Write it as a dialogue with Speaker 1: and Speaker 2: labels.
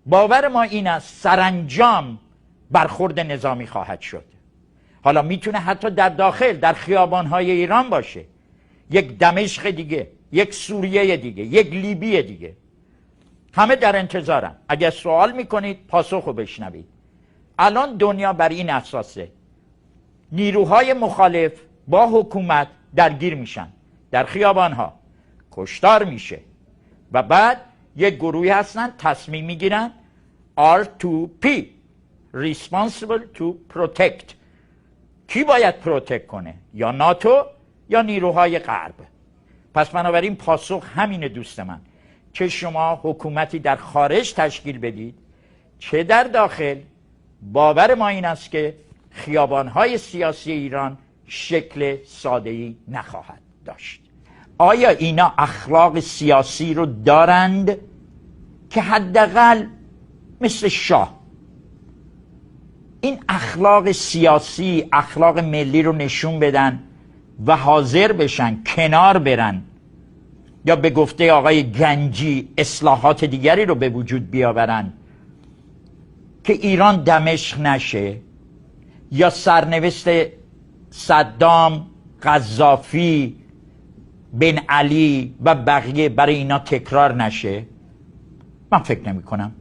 Speaker 1: باور ما این است سرانجام برخورد نظامی خواهد شد. حالا میتونه حتی در داخل، در خیابانهای ایران باشه، یک دمشق دیگه، یک سوریه دیگه، یک لیبی دیگه. همه در انتظارن. اگر سوال میکنید پاسخو بشنوید. الان دنیا بر این اساسه، نیروهای مخالف با حکومت درگیر میشن در خیابانها، کشتار میشه و بعد یک گروهی هستن تصمیم میگیرن R2P Responsible to Protect. کی باید پروتکت کنه؟ یا ناتو یا نیروهای غرب. پس بنابراین پاسخ همینه دوست من، چه شما حکومتی در خارج تشکیل بدید چه در داخل، باور ما این است که خیابانهای سیاسی ایران شکل ساده‌ای نخواهد داشت. آیا اینا اخلاق سیاسی رو دارند که حداقل مثل شاه این اخلاق سیاسی، اخلاق ملی رو نشون بدن و حاضر بشن کنار برن، یا به گفته آقای گنجی اصلاحات دیگری رو به وجود بیاورن که ایران دمشق نشه، یا سرنوشت صدام، قذافی، بن علی و بقیه برای اینا تکرار نشه؟ من فکر نمی کنم.